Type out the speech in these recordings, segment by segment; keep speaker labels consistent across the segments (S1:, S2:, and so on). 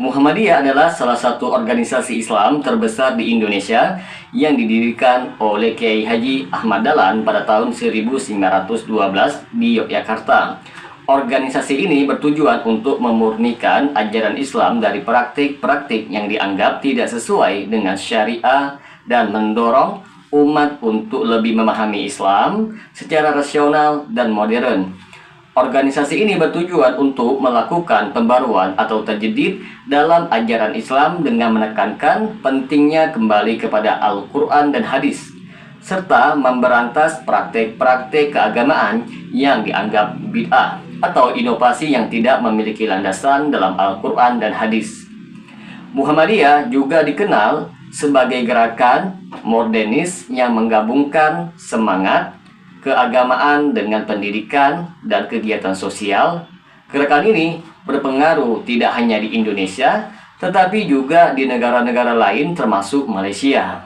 S1: Muhammadiyah adalah salah satu organisasi Islam terbesar di Indonesia yang didirikan oleh Kiai Haji Ahmad Dahlan pada tahun 1912 di Yogyakarta. Organisasi ini bertujuan untuk memurnikan ajaran Islam dari praktik-praktik yang dianggap tidak sesuai dengan syariah dan mendorong umat untuk lebih memahami Islam secara rasional dan modern. Organisasi ini bertujuan untuk melakukan pembaruan atau tajdid dalam ajaran Islam dengan menekankan pentingnya kembali kepada Al-Quran dan hadis, serta memberantas praktik-praktik keagamaan yang dianggap bid'ah atau inovasi yang tidak memiliki landasan dalam Al-Quran dan hadis. Muhammadiyah juga dikenal sebagai gerakan modernis yang menggabungkan semangat keagamaan dengan pendidikan dan kegiatan sosial. Gerakan ini berpengaruh tidak hanya di Indonesia, tetapi juga di negara-negara lain termasuk Malaysia.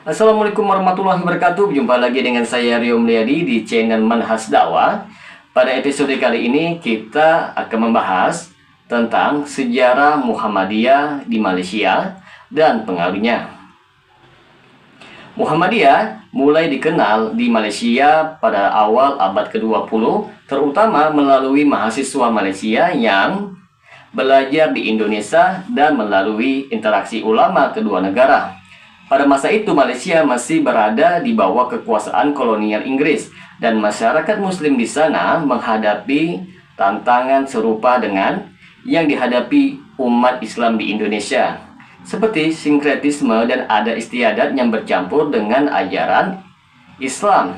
S1: Assalamualaikum warahmatullahi wabarakatuh. Jumpa lagi dengan saya Rio Mulyadi di channel Manhaj Dakwah. Pada episode kali ini kita akan membahas tentang sejarah Muhammadiyah di Malaysia dan pengaruhnya. Muhammadiyah mulai dikenal di Malaysia pada awal abad ke-20, terutama melalui mahasiswa Malaysia yang belajar di Indonesia dan melalui interaksi ulama kedua negara. Pada masa itu Malaysia masih berada di bawah kekuasaan kolonial Inggris dan masyarakat muslim di sana menghadapi tantangan serupa dengan yang dihadapi umat Islam di Indonesia, seperti sinkretisme dan adat istiadat yang bercampur dengan ajaran Islam.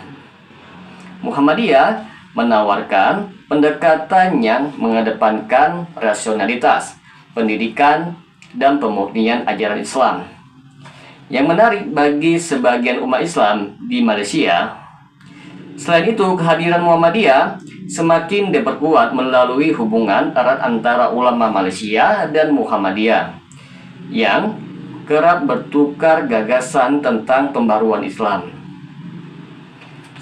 S1: Muhammadiyah menawarkan pendekatan yang mengedepankan rasionalitas, pendidikan, dan pemurnian ajaran Islam. Yang menarik bagi sebagian umat Islam di Malaysia, selain itu kehadiran Muhammadiyah semakin diperkuat melalui hubungan erat antara ulama Malaysia dan Muhammadiyah yang kerap bertukar gagasan tentang pembaruan Islam.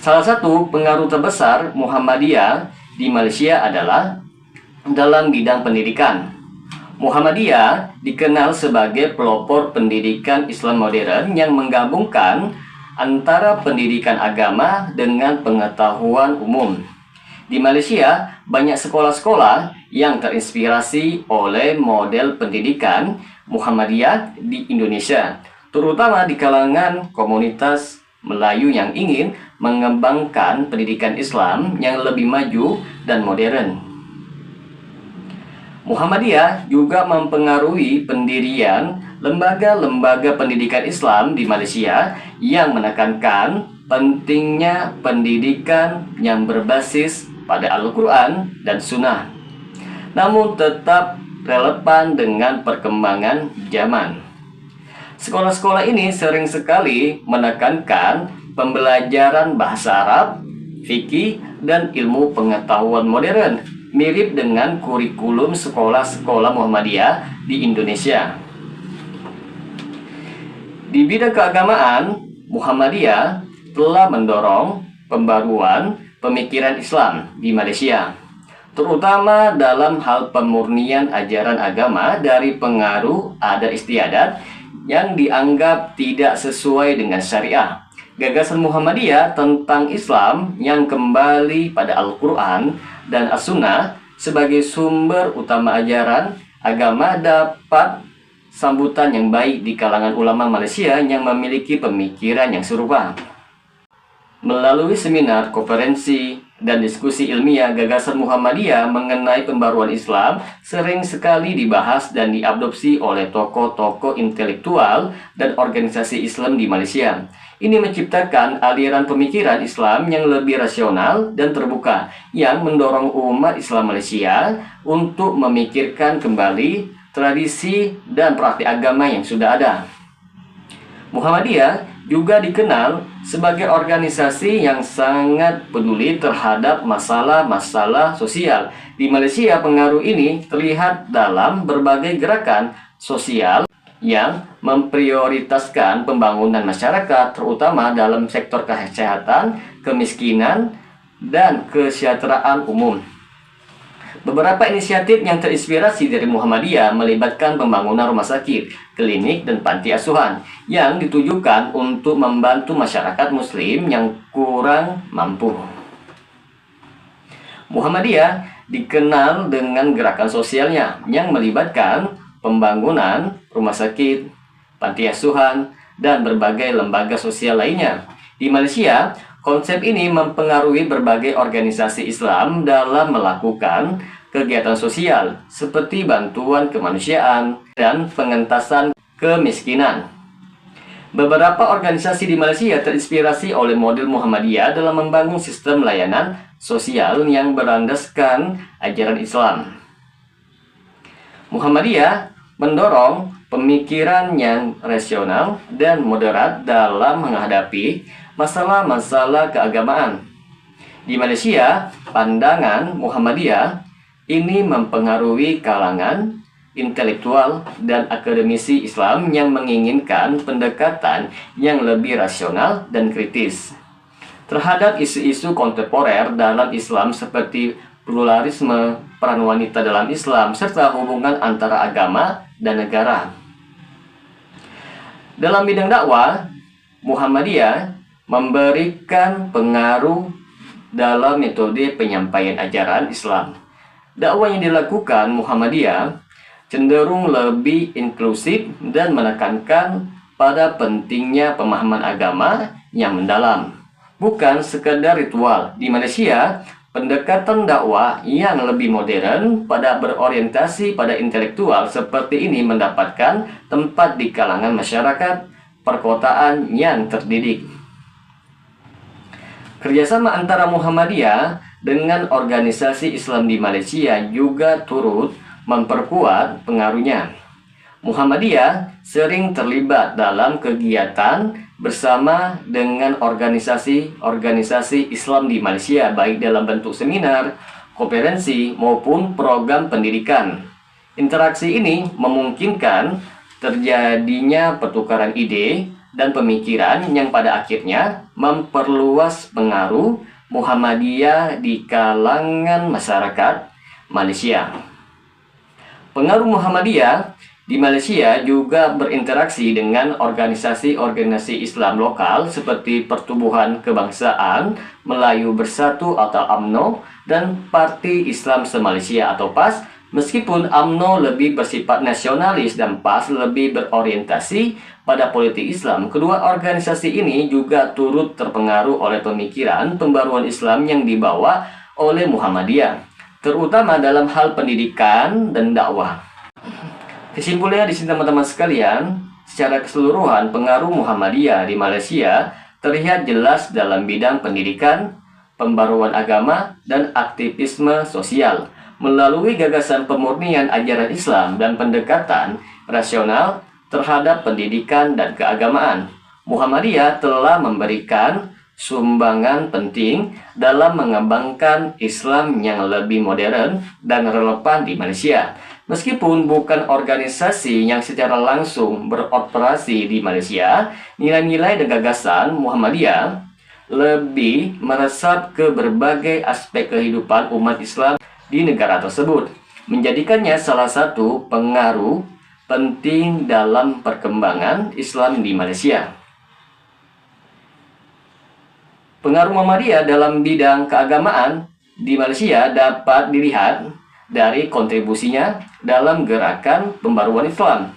S1: Salah satu pengaruh terbesar Muhammadiyah di Malaysia adalah dalam bidang pendidikan. Muhammadiyah dikenal sebagai pelopor pendidikan Islam modern yang menggabungkan antara pendidikan agama dengan pengetahuan umum. Di Malaysia, banyak sekolah-sekolah yang terinspirasi oleh model pendidikan Muhammadiyah di Indonesia, terutama di kalangan komunitas Melayu yang ingin mengembangkan pendidikan Islam yang lebih maju dan modern. Muhammadiyah juga mempengaruhi pendirian lembaga-lembaga pendidikan Islam di Malaysia yang menekankan pentingnya pendidikan yang berbasis pada Al-Quran dan Sunnah, namun tetap relevan dengan perkembangan zaman. Sekolah-sekolah ini sering sekali menekankan pembelajaran bahasa Arab, fikih, dan ilmu pengetahuan modern, mirip dengan kurikulum sekolah-sekolah Muhammadiyah di Indonesia. Di bidang keagamaan, Muhammadiyah telah mendorong pembaruan pemikiran Islam di Malaysia, terutama dalam hal pemurnian ajaran agama dari pengaruh adat istiadat yang dianggap tidak sesuai dengan syariah. Gagasan Muhammadiyah tentang Islam yang kembali pada Al-Quran dan As-Sunnah sebagai sumber utama ajaran agama dapat sambutan yang baik di kalangan ulama Malaysia yang memiliki pemikiran yang serupa. Melalui seminar, konferensi, dan diskusi ilmiah, gagasan Muhammadiyah mengenai pembaruan Islam sering sekali dibahas dan diadopsi oleh tokoh-tokoh intelektual dan organisasi Islam di Malaysia. Ini menciptakan aliran pemikiran Islam yang lebih rasional dan terbuka, yang mendorong umat Islam Malaysia untuk memikirkan kembali tradisi dan praktik agama yang sudah ada. Muhammadiyah juga dikenal sebagai organisasi yang sangat peduli terhadap masalah-masalah sosial. Di Malaysia, pengaruh ini terlihat dalam berbagai gerakan sosial yang memprioritaskan pembangunan masyarakat, terutama dalam sektor kesehatan, kemiskinan, dan kesejahteraan umum. Beberapa inisiatif yang terinspirasi dari Muhammadiyah melibatkan pembangunan rumah sakit, klinik, dan panti asuhan yang ditujukan untuk membantu masyarakat Muslim yang kurang mampu. Muhammadiyah dikenal dengan gerakan sosialnya yang melibatkan pembangunan rumah sakit, panti asuhan, dan berbagai lembaga sosial lainnya. Di Malaysia, konsep ini mempengaruhi berbagai organisasi Islam dalam melakukan kegiatan sosial seperti bantuan kemanusiaan dan pengentasan kemiskinan. Beberapa organisasi di Malaysia terinspirasi oleh model Muhammadiyah dalam membangun sistem layanan sosial yang berlandaskan ajaran Islam. Muhammadiyah mendorong pemikiran yang rasional dan moderat dalam menghadapi masalah-masalah keagamaan. Di Malaysia, pandangan Muhammadiyah ini mempengaruhi kalangan intelektual dan akademisi Islam yang menginginkan pendekatan yang lebih rasional dan kritis terhadap isu-isu kontemporer dalam Islam seperti pluralisme, peran wanita dalam Islam, serta hubungan antara agama dan negara. Dalam bidang dakwah, Muhammadiyah memberikan pengaruh dalam metode penyampaian ajaran Islam. Dakwah yang dilakukan Muhammadiyah cenderung lebih inklusif dan menekankan pada pentingnya pemahaman agama yang mendalam, bukan sekadar ritual. Di Malaysia, pendekatan dakwah yang lebih modern pada berorientasi pada intelektual seperti ini mendapatkan tempat di kalangan masyarakat perkotaan yang terdidik. Kerjasama antara Muhammadiyah dengan organisasi Islam di Malaysia juga turut memperkuat pengaruhnya. Muhammadiyah sering terlibat dalam kegiatan bersama dengan organisasi-organisasi Islam di Malaysia, baik dalam bentuk seminar, konferensi, maupun program pendidikan. Interaksi ini memungkinkan terjadinya pertukaran ide dan pemikiran yang pada akhirnya memperluas pengaruh Muhammadiyah di kalangan masyarakat Malaysia. Pengaruh Muhammadiyah di Malaysia juga berinteraksi dengan organisasi-organisasi Islam lokal seperti Pertubuhan Kebangsaan Melayu Bersatu atau UMNO dan Parti Islam Se-Malaysia atau PAS. Meskipun UMNO lebih bersifat nasionalis dan PAS lebih berorientasi pada politik Islam, kedua organisasi ini juga turut terpengaruh oleh pemikiran pembaruan Islam yang dibawa oleh Muhammadiyah, terutama dalam hal pendidikan dan dakwah. Kesimpulannya di sini teman-teman sekalian, secara keseluruhan pengaruh Muhammadiyah di Malaysia terlihat jelas dalam bidang pendidikan, pembaruan agama, dan aktivisme sosial melalui gagasan pemurnian ajaran Islam dan pendekatan rasional terhadap pendidikan dan keagamaan. Muhammadiyah telah memberikan sumbangan penting dalam mengembangkan Islam yang lebih modern dan relevan di Malaysia. Meskipun bukan organisasi yang secara langsung beroperasi di Malaysia, nilai-nilai dan gagasan Muhammadiyah lebih meresap ke berbagai aspek kehidupan umat Islam di negara tersebut, menjadikannya salah satu pengaruh penting dalam perkembangan Islam di Malaysia. Pengaruh Muhammadiyah dalam bidang keagamaan di Malaysia dapat dilihat dari kontribusinya dalam gerakan pembaruan Islam,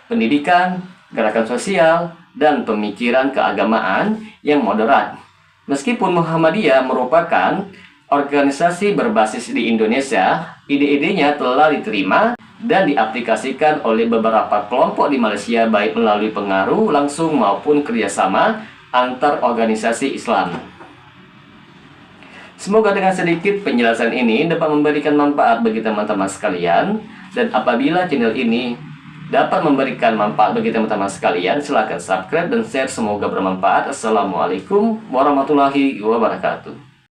S1: pendidikan, gerakan sosial, dan pemikiran keagamaan yang moderat. Meskipun Muhammadiyah merupakan organisasi berbasis di Indonesia, ide-idenya telah diterima dan diaplikasikan oleh beberapa kelompok di Malaysia baik melalui pengaruh langsung maupun kerjasama antar organisasi Islam. Semoga dengan sedikit penjelasan ini dapat memberikan manfaat bagi teman-teman sekalian, dan apabila channel ini dapat memberikan manfaat bagi teman-teman sekalian, silahkan subscribe dan share, semoga bermanfaat. Assalamualaikum warahmatullahi wabarakatuh.